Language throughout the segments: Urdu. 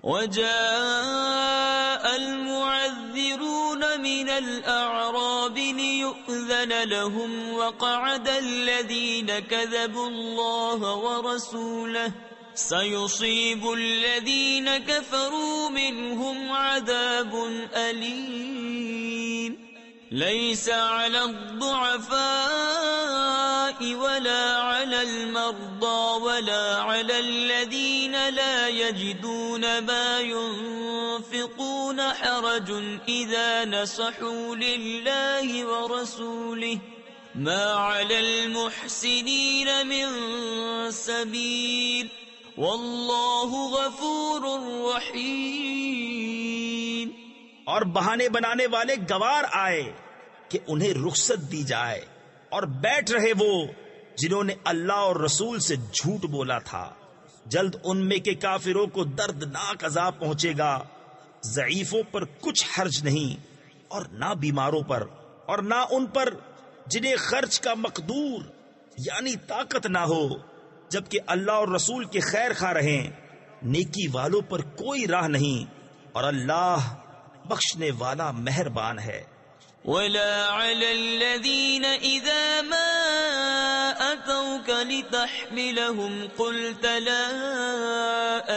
وجاء المعذرون من الأعراب ليؤذن لهم وقعد الذين كذبوا الله ورسوله سيصيب الذين كفروا منهم عذاب أليم ليس على الضعفاء ولا على المرضى ولا على الذين لا يجدون ما ينفقون حرج إذا نصحوا لله ورسوله ما على المحسنين من سبيل واللہ غفور رحیم۔ اور بہانے بنانے والے گوار آئے کہ انہیں رخصت دی جائے، اور بیٹھ رہے وہ جنہوں نے اللہ اور رسول سے جھوٹ بولا تھا۔ جلد ان میں کے کافروں کو دردناک عذاب پہنچے گا۔ ضعیفوں پر کچھ حرج نہیں، اور نہ بیماروں پر، اور نہ ان پر جنہیں خرچ کا مقدور یعنی طاقت نہ ہو، جبکہ اللہ اور رسول کے خیر خواہ رہیں۔ نیکی والوں پر کوئی راہ نہیں، اور اللہ بخشنے والا مہربان ہے۔ ولا على الذين إذا ما أتوك لتحملهم قلت لا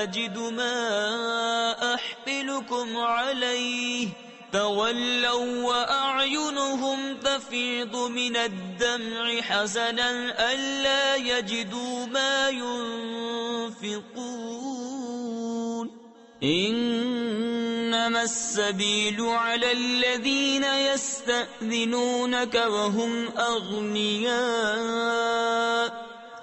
أجد ما أحملكم عليه تولوا وأعينهم تفيض من الدمع حزنا ألا يجدوا ما ينفقون انما السبيل على الذين يستأذنونك وهم اغنياء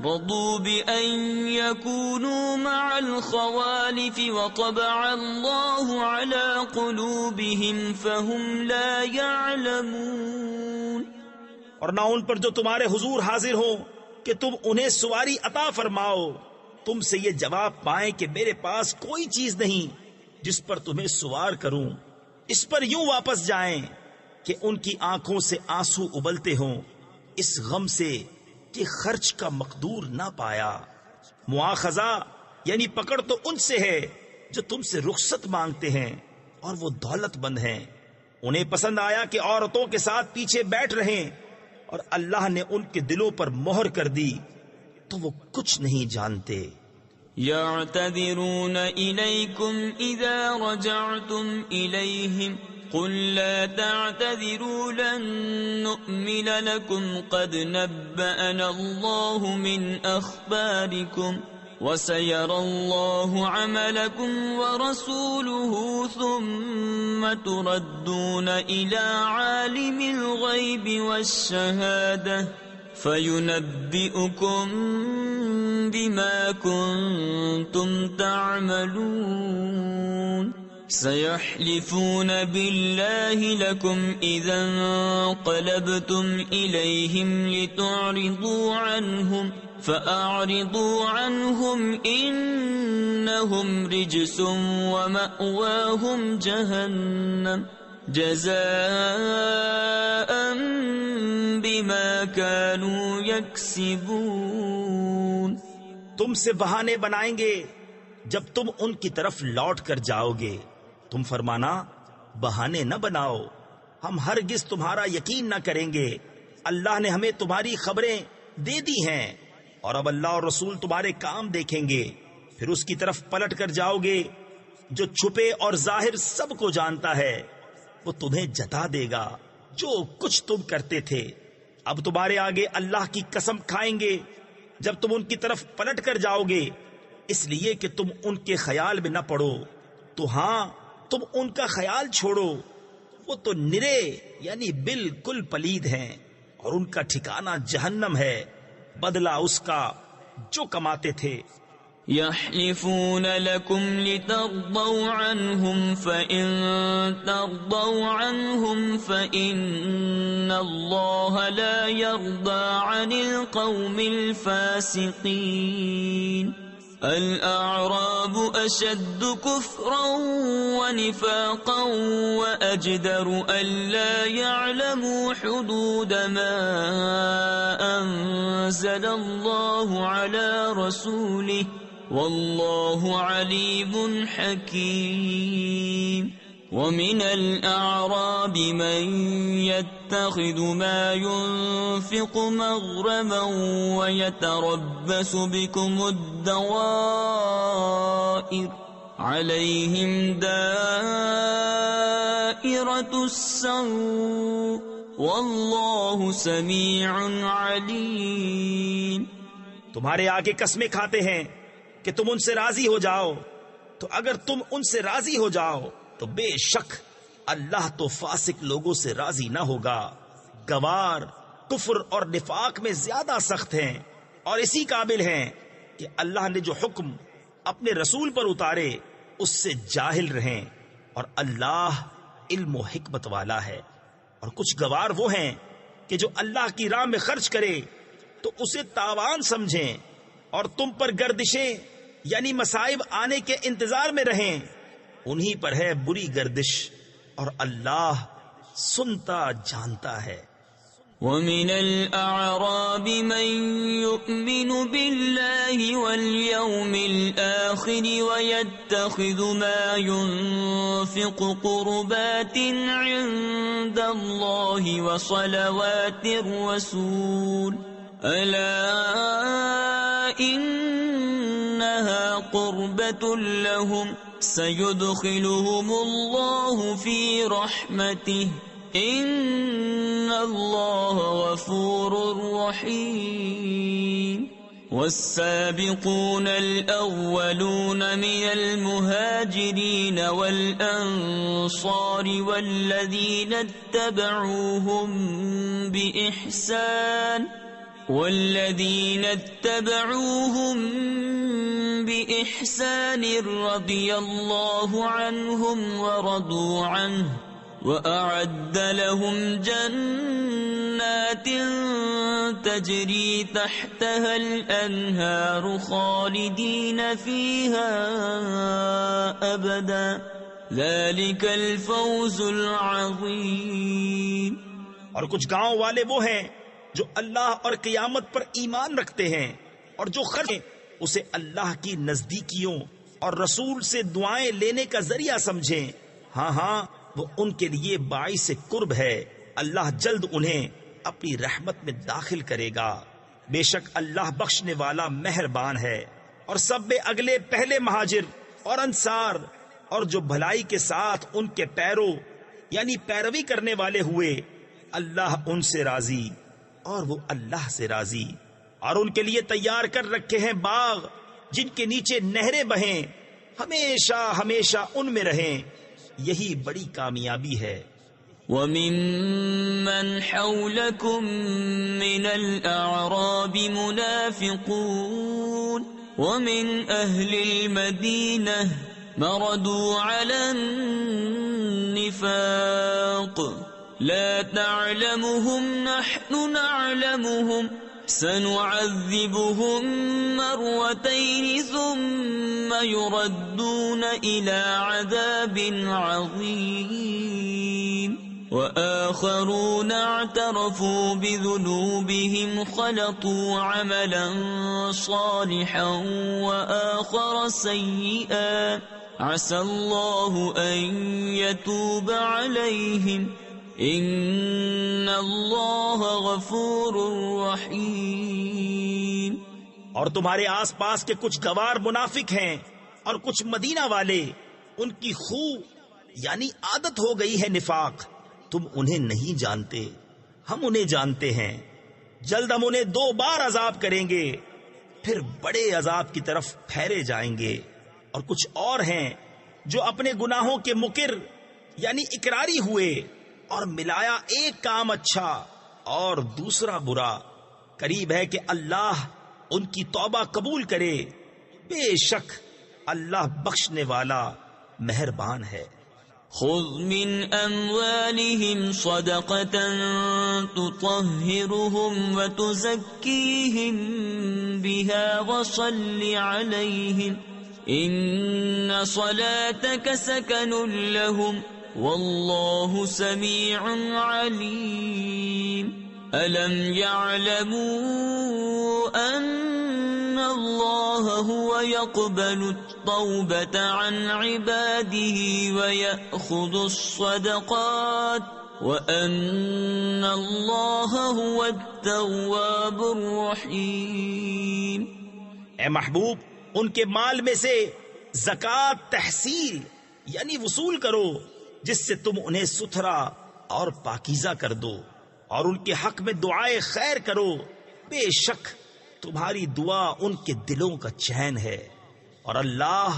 رضوا بأن يكونوا مع الخوالف وطبع الله على قلوبهم فهم لا يعلمون۔ اور نہ ان پر جو تمہارے حضور حاضر ہوں کہ تم انہیں سواری عطا فرماؤ، تم سے یہ جواب پائیں کہ میرے پاس کوئی چیز نہیں جس پر تمہیں سوار کروں، اس پر یوں واپس جائیں کہ ان کی آنکھوں سے آنسو ابلتے ہوں، اس غم سے کہ خرچ کا مقدور نہ پایا۔ مواخذہ یعنی پکڑ تو ان سے ہے جو تم سے رخصت مانگتے ہیں اور وہ دولت مند ہیں۔ انہیں پسند آیا کہ عورتوں کے ساتھ پیچھے بیٹھ رہیں، اور اللہ نے ان کے دلوں پر مہر کر دی تو وہ کچھ نہیں جانتے۔ يعتذرون إليكم إذا رجعتم إليهم قل لا تعتذروا لن نؤمن لكم قد نبأنا الله من أخباركم وسيرى الله عملكم ورسوله ثم تردون إلى عالم الغيب والشهادة فَيُنَبِّئُكُم بِمَا كُنتُمْ تَعْمَلُونَ سَيَحْلِفُونَ بِاللَّهِ لَكُمْ إِذَا انقَلَبْتُمْ إِلَيْهِمْ لِتُعْرِضُوا عَنْهُمْ فَأَعْرِضُوا عَنْهُمْ إِنَّهُمْ رِجْسٌ وَمَأْوَاهُمْ جَهَنَّمُ جزاء بما كانوا يكسبون۔ تم سے بہانے بنائیں گے جب تم ان کی طرف لوٹ کر جاؤ گے، تم فرمانا بہانے نہ بناؤ، ہم ہرگز تمہارا یقین نہ کریں گے، اللہ نے ہمیں تمہاری خبریں دے دی ہیں، اور اب اللہ اور رسول تمہارے کام دیکھیں گے۔ پھر اس کی طرف پلٹ کر جاؤ گے جو چھپے اور ظاہر سب کو جانتا ہے، وہ تمہیں جتا دے گا جو کچھ تم کرتے تھے۔ اب تمہارے آگے اللہ کی قسم کھائیں گے جب تم ان کی طرف پلٹ کر جاؤ گے، اس لیے کہ تم ان کے خیال میں نہ پڑو، تو ہاں تم ان کا خیال چھوڑو، وہ تو نرے یعنی بالکل پلید ہیں، اور ان کا ٹھکانہ جہنم ہے، بدلہ اس کا جو کماتے تھے۔ يحلفون لكم لترضوا عنهم فإن ترضوا عنهم فإن الله لا يرضى عن القوم الفاسقين الأعراب أشد كفرا ونفاقا وأجدر ألا يعلموا حدود ما أنزل الله على رسوله والله عليم حكيم. ومن الأعراب من يتخذ ما ينفق مغرما ويتربص بكم الدوائر عليهم دائرة السوء والله سميع عليم. تمہارے آگے قسمیں کھاتے ہیں کہ تم ان سے راضی ہو جاؤ، تو اگر تم ان سے راضی ہو جاؤ تو بے شک اللہ تو فاسق لوگوں سے راضی نہ ہوگا. گوار کفر اور نفاق میں زیادہ سخت ہیں اور اسی قابل ہیں کہ اللہ نے جو حکم اپنے رسول پر اتارے اس سے جاہل رہیں، اور اللہ علم و حکمت والا ہے. اور کچھ گوار وہ ہیں کہ جو اللہ کی راہ میں خرچ کرے تو اسے تاوان سمجھیں اور تم پر گردشیں یعنی مصائب آنے کے انتظار میں رہیں، انہی پر ہے بری گردش، اور اللہ سنتا جانتا ہے. ومن الأعراب من يؤمن بالله واليوم الآخر ويتخذ ما ينفق قربات عند الله وصلوات الرسول ألا إنها قربة لهم سيدخلهم الله في رحمته إن الله غفور رحيم. والسابقون الأولون من المهاجرين والأنصار والذين اتبعوهم بإحسان رضي الله عنهم ورضوا عنه وأعد لهم جنات تجري تحتها الأنهار خالدين فيها أبدا ذلك الفوز العظيم. اور کچھ گاؤں والے وہ ہیں جو اللہ اور قیامت پر ایمان رکھتے ہیں اور جو خرچ اسے اللہ کی نزدیکیوں اور رسول سے دعائیں لینے کا ذریعہ سمجھیں. ہاں ہاں وہ ان کے لیے باعث قرب ہے، اللہ جلد انہیں اپنی رحمت میں داخل کرے گا. بے شک اللہ بخشنے والا مہربان ہے. اور سب میں اگلے پہلے مہاجر اور انصار اور جو بھلائی کے ساتھ ان کے پیرو یعنی پیروی کرنے والے ہوئے، اللہ ان سے راضی اور وہ اللہ سے راضی. اور ان کے لیے تیار کر رکھے ہیں باغ جن کے نیچے نہریں بہیں، ہمیشہ ہمیشہ ان میں رہیں، یہی بڑی کامیابی ہے. وَمِمَّنْ حَوْلَكُمْ مِنَ الْأَعْرَابِ مُنَافِقُونَ وَمِنْ أَهْلِ الْمَدِينَةِ مَرَدُوا عَلَى النِّفَاقِ لَا تَعْلَمُهُمْ نَحْنُ نَعْلَمُهُمْ سنعذبهم مرتين ثم يردون إلى عذاب عظيم وآخرون اعترفوا بذنوبهم خلطوا عملا صالحا وآخر سيئا عسى الله أن يتوب عليهم ان اللہ غفور رحیم. اور تمہارے آس پاس کے کچھ گوار منافق ہیں اور کچھ مدینہ والے، ان کی خو یعنی عادت ہو گئی ہے نفاق. تم انہیں نہیں جانتے، ہم انہیں جانتے ہیں. جلد ہم انہیں 2 بار عذاب کریں گے، پھر بڑے عذاب کی طرف پھیرے جائیں گے. اور کچھ اور ہیں جو اپنے گناہوں کے مقر یعنی اقراری ہوئے اور ملایا ایک کام اچھا اور دوسرا برا. قریب ہے کہ اللہ ان کی توبہ قبول کرے. بے شک اللہ بخشنے والا مہربان ہے. خذ من اموالهم صدقة تطهرهم وتزكيهم بها وصل عليهم ان صلاتك سكن لهم واللہ سمیع علیم. أَلَمْ يَعْلَمُوا أَنَّ اللَّهَ هُوَ يَقْبَلُ التَّوْبَةَ عَنْ عِبَادِهِ وَيَأْخُذُ الصَّدَقَاتِ وَأَنَّ اللَّهَ هُوَ التَّوَّابُ الرَّحِيمُ۔ اے محبوب، ان کے مال میں سے زکوٰۃ تحصیل یعنی وصول کرو، جس سے تم انہیں ستھرا اور پاکیزہ کر دو، اور ان کے حق میں دعائے خیر کرو، بے شک تمہاری دعا ان کے دلوں کا چین ہے، اور اللہ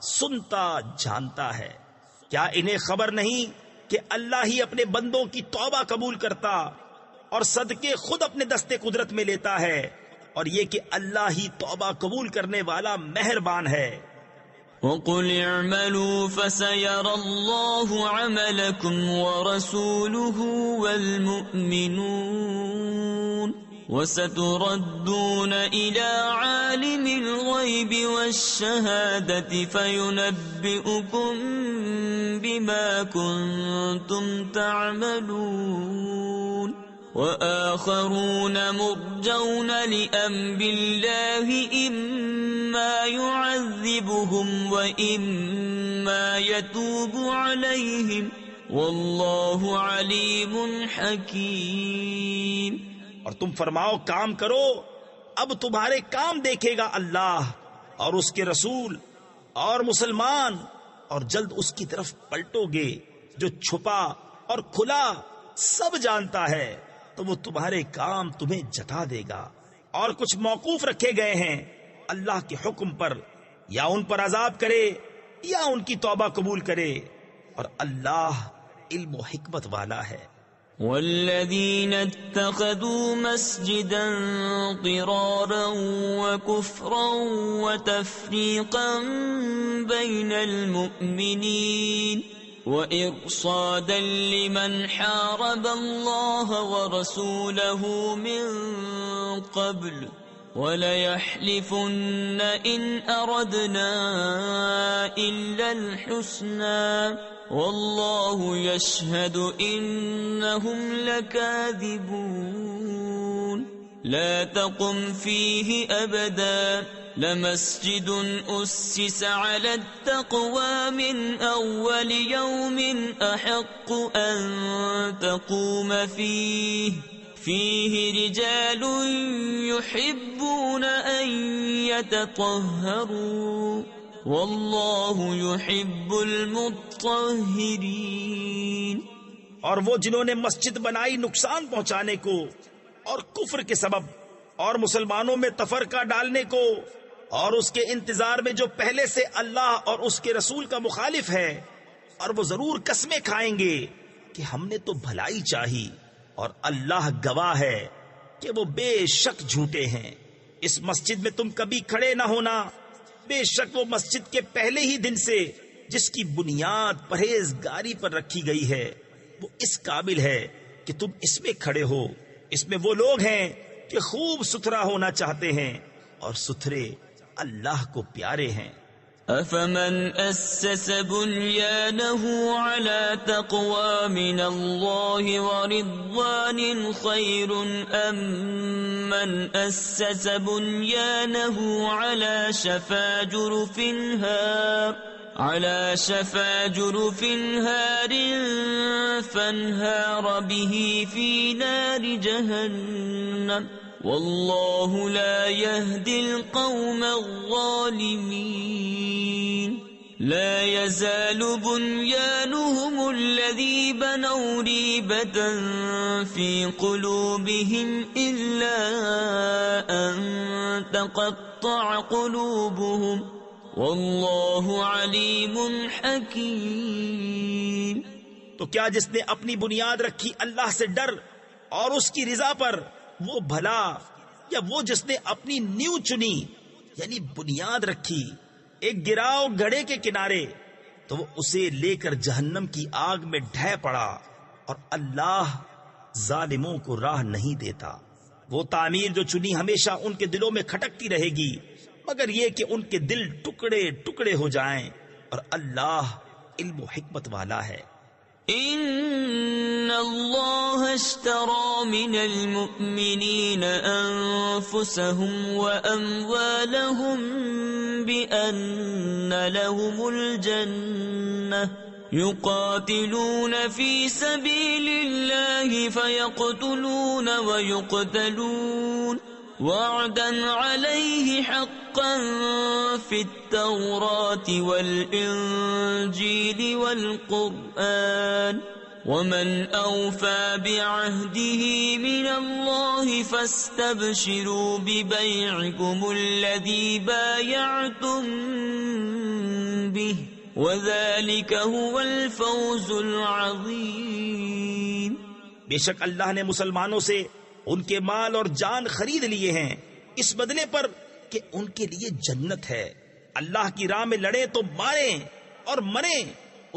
سنتا جانتا ہے۔ کیا انہیں خبر نہیں کہ اللہ ہی اپنے بندوں کی توبہ قبول کرتا اور صدقے خود اپنے دستے قدرت میں لیتا ہے، اور یہ کہ اللہ ہی توبہ قبول کرنے والا مہربان ہے۔ وَقُلِ اعْمَلُوا فَسَيَرَى اللَّهُ عَمَلَكُمْ وَرَسُولُهُ وَالْمُؤْمِنُونَ وَسَتُرَدُّونَ إِلَى عَالِمِ الْغَيْبِ وَالشَّهَادَةِ فَيُنَبِّئُكُم بِمَا كُنتُمْ تَعْمَلُونَ وَآخَرُونَ مُرْجَوْنَ لِأَمْرِ اللَّهِ إِمَّا يُعَذِّبُهُمْ وَإِمَّا يَتُوبُ عَلَيْهِمْ وَاللَّهُ عَلِيمٌ حَكِيمٌ۔ اور تم فرماؤ کام کرو، اب تمہارے کام دیکھے گا اللہ اور اس کے رسول اور مسلمان، اور جلد اس کی طرف پلٹو گے۔ جو چھپا اور کھلا سب جانتا ہے، تو وہ تمہارے کام تمہیں جتا دے گا۔ اور کچھ موقوف رکھے گئے ہیں اللہ کے حکم پر، یا ان پر عذاب کرے یا ان کی توبہ قبول کرے، اور اللہ علم و حکمت والا ہے۔ والذین اتخذوا مسجدا ضرارا وكفرا وتفریقا بین المؤمنین وإرصادا لمن حارب الله ورسوله من قبل وَلَيَحْلِفُنَّ إِنْ أَرَدْنَا إِلَّا الْحُسْنَى وَاللَّهُ يَشْهَدُ إِنَّهُمْ لَكَاذِبُونَ لَا تَقُمْ فِيهِ أَبَدًا لَمَسْجِدٌ أُسِّسَ عَلَى التَّقْوَى مِنْ أَوَّلِ يَوْمٍ أَحَقُّ أَن تَقُومَ فيه رجال يحبون أن يتطهروا والله يحب المطهرين۔ اور وہ جنہوں نے مسجد بنائی نقصان پہنچانے کو اور کفر کے سبب اور مسلمانوں میں تفرقہ ڈالنے کو، اور اس کے انتظار میں جو پہلے سے اللہ اور اس کے رسول کا مخالف ہے، اور وہ ضرور قسمیں کھائیں گے کہ ہم نے تو بھلائی چاہی، اور اللہ گواہ ہے کہ وہ بے شک جھوٹے ہیں۔ اس مسجد میں تم کبھی کھڑے نہ ہونا، بے شک وہ مسجد کے پہلے ہی دن سے جس کی بنیاد پرہیزگاری پر رکھی گئی ہے، وہ اس قابل ہے کہ تم اس میں کھڑے ہو۔ اس میں وہ لوگ ہیں کہ خوب ستھرا ہونا چاہتے ہیں، اور ستھرے اللہ کو پیارے ہیں۔ أَفَمَنْ أَسَّسَ بُنْيَانَهُ عَلَى تَقْوَى مِنَ اللَّهِ وَرِضْوَانٍ خَيْرٌ أَمْ مَنْ أَسَّسَ بُنْيَانَهُ عَلَى شَفَا جُرُفٍ هَارٍ فَانْهَارَ بِهِ فِي نَارِ جَهَنَّمَ واللہ لا يهدي القوم الظالمین۔ لا يزال بنيانهم الذي بنوا ريبة في قلوبهم إلا أن تقطع قلوبهم واللہ علیم حکیم۔ تو کیا جس نے اپنی بنیاد رکھی اللہ سے ڈر اور اس کی رضا پر، وہ بھلا، یا وہ جس نے اپنی نیو چنی یعنی بنیاد رکھی ایک گراؤ گڑھے کے کنارے، تو وہ اسے لے کر جہنم کی آگ میں ڈھہ پڑا، اور اللہ ظالموں کو راہ نہیں دیتا۔ وہ تعمیر جو چنی ہمیشہ ان کے دلوں میں کھٹکتی رہے گی، مگر یہ کہ ان کے دل ٹکڑے ٹکڑے ہو جائیں، اور اللہ علم و حکمت والا ہے۔ ان الله اشترى من المؤمنين أنفسهم وأموالهم بأن لهم الجنة يقاتلون في سبيل الله فيقتلون ويقتلون وعدا عليه حقا في التوراة والإنجيل والقرآن ومن أوفى بعهده من الله فاستبشروا ببيعكم الذي بايعتم به وذلك هو الفوز العظيم. بے شک اللہ نے مسلمانوں سے ان کے مال اور جان خرید لیے ہیں اس بدلے پر کہ ان کے لیے جنت ہے. اللہ کی راہ میں لڑیں تو ماریں اور مریں.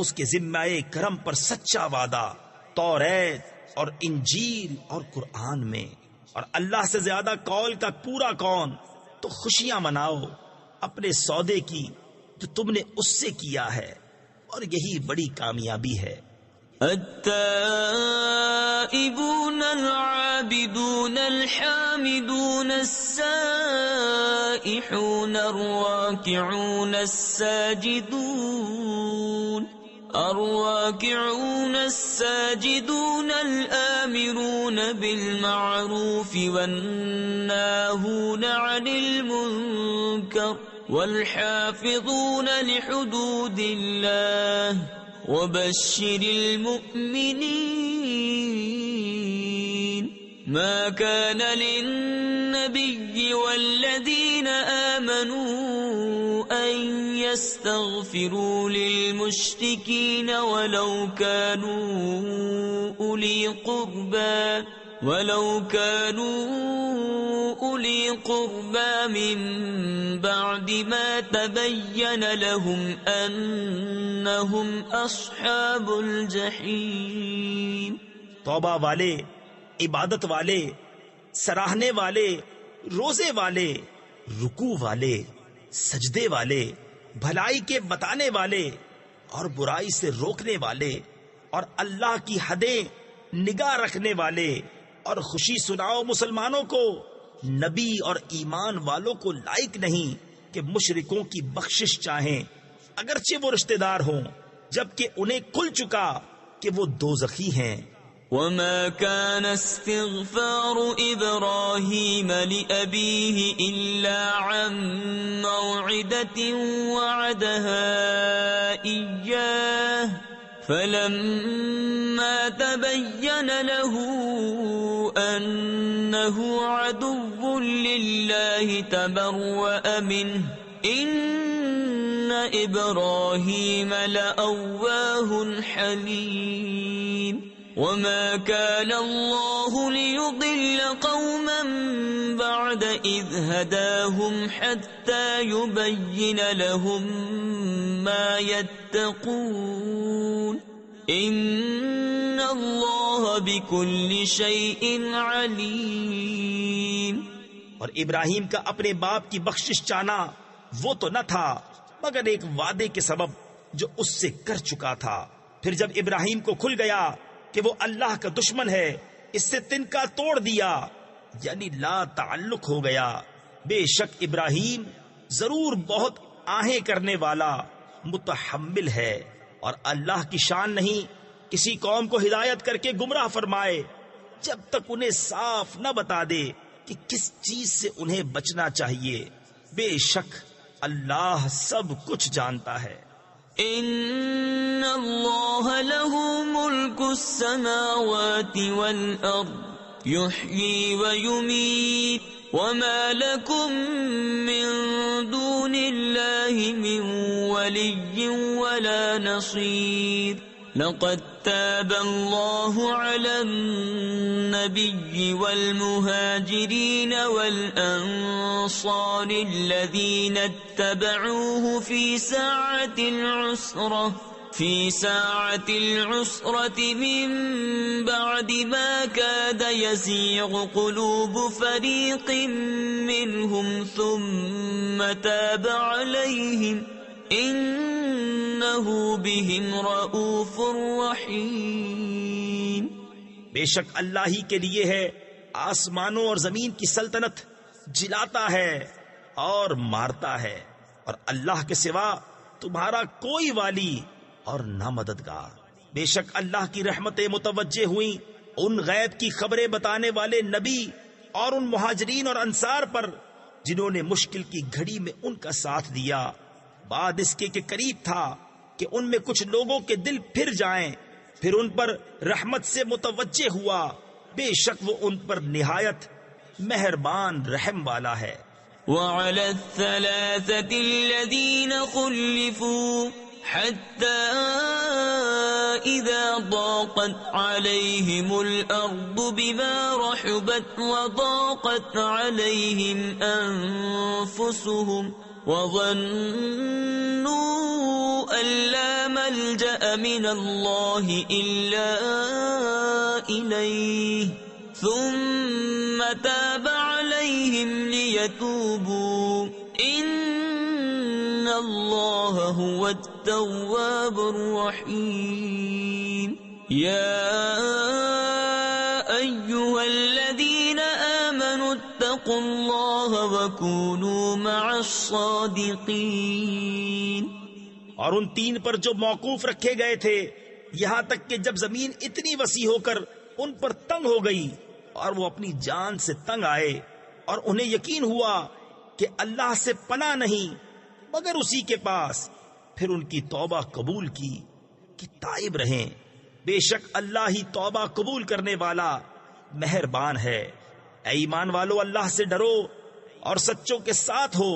اس کے ذمہ کرم پر سچا وعدہ توریت اور انجیل اور قرآن میں. اور اللہ سے زیادہ قول کا پورا کون. تو خوشیاں مناؤ اپنے سودے کی جو تم نے اس سے کیا ہے اور یہی بڑی کامیابی ہے. التائبون العابدون الحامدون السائحون الراكعون الساجدون الآمرون بالمعروف والناهون عن المنكر والحافظون لحدود الله وبشر المؤمنين. ما كان للنبي والذين آمنوا أن يستغفروا للمشركين ولو كانوا أولي قربى من بعد ما تبين لهم أنهم أصحاب الجحيم. توبہ والے، عبادت والے، سراہنے والے، روزے والے، رکوع والے، سجدے والے، بھلائی کے بتانے والے اور برائی سے روکنے والے اور اللہ کی حدیں نگاہ رکھنے والے. اور خوشی سناؤ مسلمانوں کو نبی اور ایمان والوں کو لائق نہیں کہ مشرکوں کی بخشش چاہیں اگرچہ وہ رشتہ دار ہوں جبکہ انہیں کھل چکا کہ وہ دوزخی ہیں. وما كان استغفار إبراهيم لأبيه إلا عن موعدة وعدها إياه فلما تبين له أنه عدو لله تبرأ منه إن إبراهيم لأواه حليم. وما كان الله ليضل قوما بعد إذ هداهم حتى يبين لهم ما يتقون إن الله بكل شيء عليم. اور ابراہیم کا اپنے باپ کی بخشش چاہنا وہ تو نہ تھا مگر ایک وعدے کے سبب جو اس سے کر چکا تھا. پھر جب ابراہیم کو کھل گیا کہ وہ اللہ کا دشمن ہے اس سے تنکا توڑ دیا یعنی لا تعلق ہو گیا. بے شک ابراہیم ضرور بہت آہیں کرنے والا متحمل ہے اور اللہ کی شان نہیں کسی قوم کو ہدایت کر کے گمراہ فرمائے جب تک انہیں صاف نہ بتا دے کہ کس چیز سے انہیں بچنا چاہیے. بے شک اللہ سب کچھ جانتا ہے. ان اللہ له ملک السماوات والارض يحيي ويميت وما لكم من دون الله من ولي ولا نصير. لقد تاب الله على النبي والمهاجرين والأنصار الذين اتبعوه في ساعة العسرة من بعد ما كاد يزيغ قلوب فريق منهم ثم تاب عليهم إنه بهم رؤوف رحيم. بے شک اللہ ہی کے لیے ہے آسمانوں اور زمین کی سلطنت، جلاتا ہے اور مارتا ہے، اور اللہ کے سوا تمہارا کوئی والی اور نہ مددگار۔ بے شک اللہ کی رحمتیں متوجہ ہوئیں ان غیب کی خبریں بتانے والے نبی اور ان مہاجرین اور انصار پر جنہوں نے مشکل کی گھڑی میں ان کا ساتھ دیا، بعد اس کے کہ قریب تھا کہ ان میں کچھ لوگوں کے دل پھر جائیں، پھر ان پر رحمت سے متوجہ ہوا، بے شک وہ ان پر نہایت مہربان رحم والا ہے۔ وعلى الثلاثة الذين خلفوا حتى إذا ضاقت عليهم الأرض بما رحبت وضاقت عليهم أنفسهم وظنوا أن لا ملجأ من الله إلا إليه ثم تاب عليهم ليتوبوا إن الله هو التواب الرحيم يا أيها الذين آمنوا اتقوا الله وكونوا مع الصادقين۔ اور ان تین پر جو موقوف رکھے گئے تھے یہاں تک کہ جب زمین اتنی وسیع ہو کر ان پر تنگ ہو گئی اور وہ اپنی جان سے تنگ آئے اور انہیں یقین ہوا کہ اللہ سے پناہ نہیں مگر اسی کے پاس، پھر ان کی توبہ قبول کی کہ تائب رہیں، بے شک اللہ ہی توبہ قبول کرنے والا مہربان ہے۔ اے ایمان والو اللہ سے ڈرو اور سچوں کے ساتھ ہو۔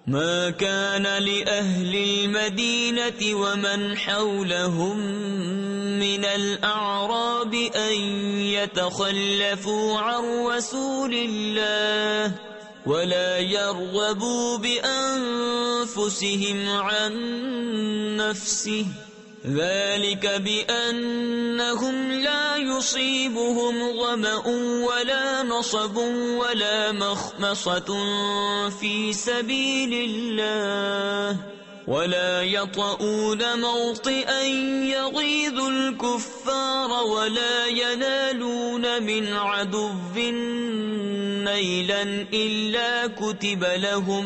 ما كان لأهل المدينة ومن حولهم من الأعراب أن يتخلفوا عن رسول الله ولا يرغبوا بأنفسهم عن نفسه ذلك بأنهم لا يصيبهم ظمأ ولا نصب ولا مخمصة في سبيل الله ولا يطؤون موطئا يغيظ الكفار ولا ينالون من عدو نيلا إلا كتب لهم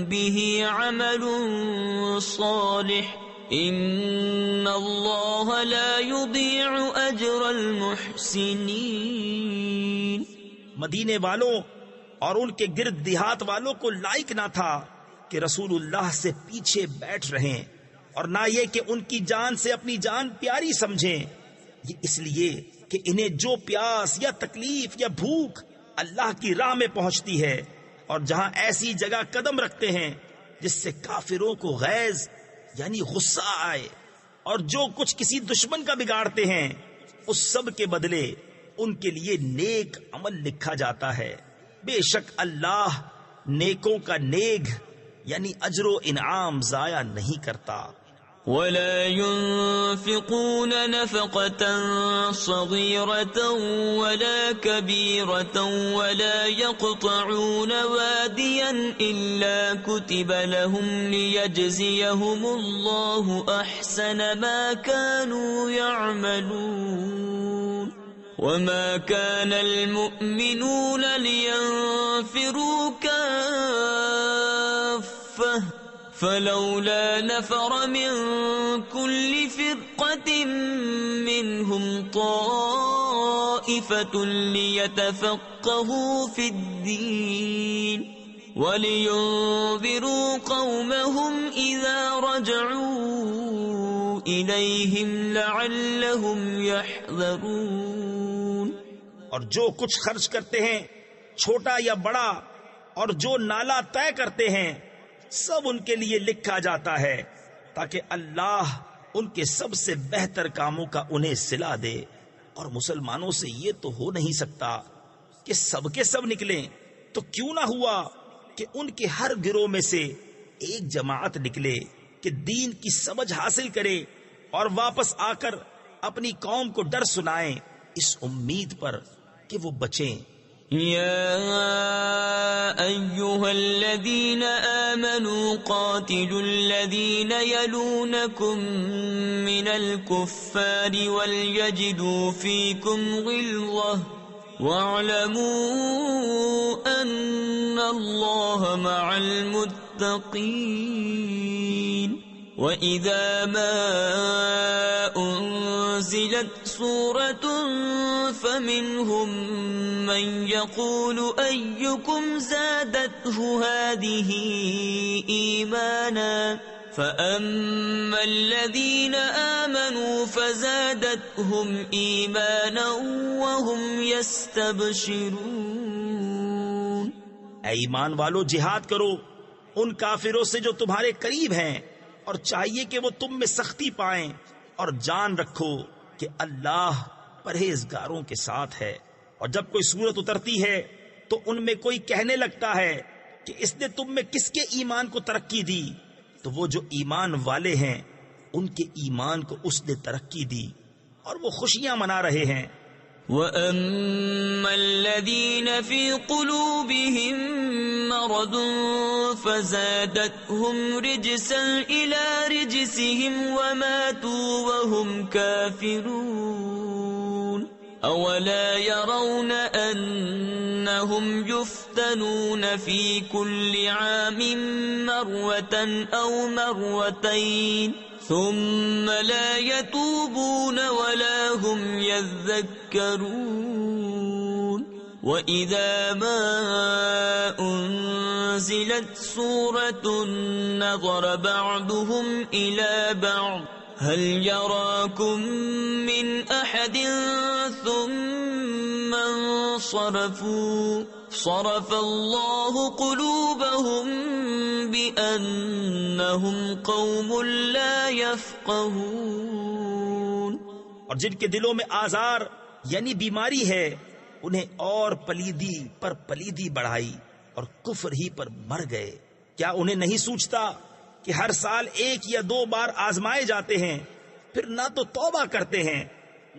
به عمل صالح ان اللہ لا یضیع اجر المحسنین۔ مدینے والوں اور ان کے گرد دیہات والوں کو لائق نہ تھا کہ رسول اللہ سے پیچھے بیٹھ رہیں، اور نہ یہ کہ ان کی جان سے اپنی جان پیاری سمجھیں، یہ اس لیے کہ انہیں جو پیاس یا تکلیف یا بھوک اللہ کی راہ میں پہنچتی ہے، اور جہاں ایسی جگہ قدم رکھتے ہیں جس سے کافروں کو غیظ یعنی غصہ آئے، اور جو کچھ کسی دشمن کا بگاڑتے ہیں اس سب کے بدلے ان کے لیے نیک عمل لکھا جاتا ہے۔ بے شک اللہ نیکوں کا نیک یعنی اجر و انعام ضائع نہیں کرتا۔ ولا ينفقون نفقة صغيرة ولا كبيرة ولا يقطعون واديا إلا كتب لهم ليجزيهم الله أحسن ما كانوا يعملون وما كان المؤمنون لينفروا كافة فلولا نفر من كل فرقة منهم طائفة ليتفقهوا في الدين ولينذروا قومهم إذا رجعوا إليهم لعلهم يحذرون۔ اور جو کچھ خرچ کرتے ہیں چھوٹا یا بڑا اور جو نالا طے کرتے ہیں سب ان کے لیے لکھا جاتا ہے تاکہ اللہ ان کے سب سے بہتر کاموں کا انہیں صلہ دے۔ اور مسلمانوں سے یہ تو ہو نہیں سکتا کہ سب کے سب نکلیں، تو کیوں نہ ہوا کہ ان کے ہر گروہ میں سے ایک جماعت نکلے کہ دین کی سمجھ حاصل کرے اور واپس آ کر اپنی قوم کو ڈر سنائیں، اس امید پر کہ وہ بچیں۔ يا أيها الذين آمنوا قاتلوا الذين يلونكم من الكفار وليجدوا فيكم غلظة واعلموا أن الله مع المتقين وإذا ما أنزلت سورة فمنهم من يقول أيكم زادته هذه إيمانا فأما الذين آمنوا فزادتهم إيمانا وهم يستبشرون. اے ایمان والو، جہاد کرو ان کافروں سے جو تمہارے قریب ہیں، اور چاہیے کہ وہ تم میں سختی پائیں، اور جان رکھو کہ اللہ پرہیزگاروں کے ساتھ ہے. اور جب کوئی صورت اترتی ہے تو ان میں کوئی کہنے لگتا ہے کہ اس نے تم میں کس کے ایمان کو ترقی دی، تو وہ جو ایمان والے ہیں ان کے ایمان کو اس نے ترقی دی اور وہ خوشیاں منا رہے ہیں. وَأَمَّا الَّذِينَ فِي قُلُوبِهِم مَّرَضٌ فَزَادَتْهُمْ رِجْسًا إِلَى رِجْسِهِمْ وَمَاتُوا وَهُمْ كَافِرُونَ. أَوَلَا يَرَوْنَ أَنَّهُمْ يُفْتَنُونَ فِي كُلِّ عَامٍ مَّرَّةً أَوْ مَرَّتَيْنِ ثم لا يتوبون ولا هم يذكرون. وإذا ما أنزلت سورة نظر بعضهم إلى بعض هل يراكم من أحد ثم انصرفوا صرف الله قلوبهم بأنهم قوم لا يفقهون. اور جن کے دلوں میں آزار یعنی بیماری ہے انہیں اور پلیدی پر پلیدی بڑھائی اور کفر ہی پر مر گئے. کیا انہیں نہیں سوچتا کہ ہر سال 1 یا 2 بار آزمائے جاتے ہیں، پھر نہ تو توبہ کرتے ہیں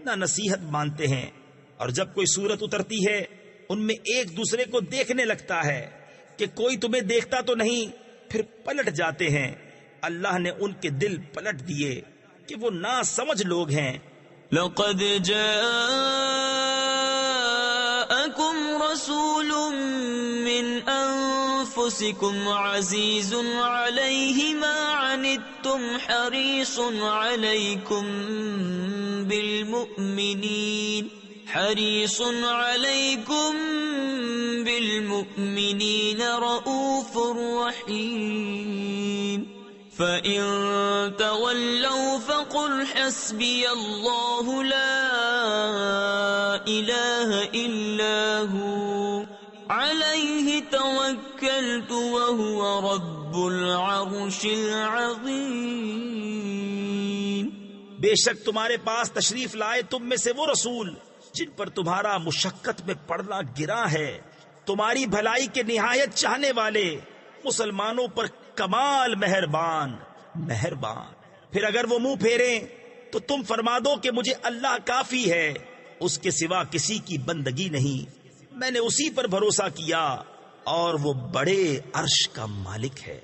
نہ نصیحت مانتے ہیں. اور جب کوئی صورت اترتی ہے ان میں ایک دوسرے کو دیکھنے لگتا ہے کہ کوئی تمہیں دیکھتا تو نہیں، پھر پلٹ جاتے ہیں. اللہ نے ان کے دل پلٹ دیے کہ وہ نا سمجھ لوگ ہیں. لقد جاءكم رسول من أنفسكم عزيز عليه ما عنتم حريص عليكم بالمؤمنين رؤوف رحيم. فإن تولوا فقل حسبي الله لا إله إلا هو عليه توكلت وهو رب العرش العظيم. بے شک تمہارے پاس تشریف لائے تم میں سے وہ رسول جن پر تمہارا مشقت میں پڑنا گراں ہے، تمہاری بھلائی کے نہایت چاہنے والے، مسلمانوں پر کمال مہربان. پھر اگر وہ منہ پھیریں تو تم فرما دو کہ مجھے اللہ کافی ہے، اس کے سوا کسی کی بندگی نہیں، میں نے اسی پر بھروسہ کیا اور وہ بڑے عرش کا مالک ہے.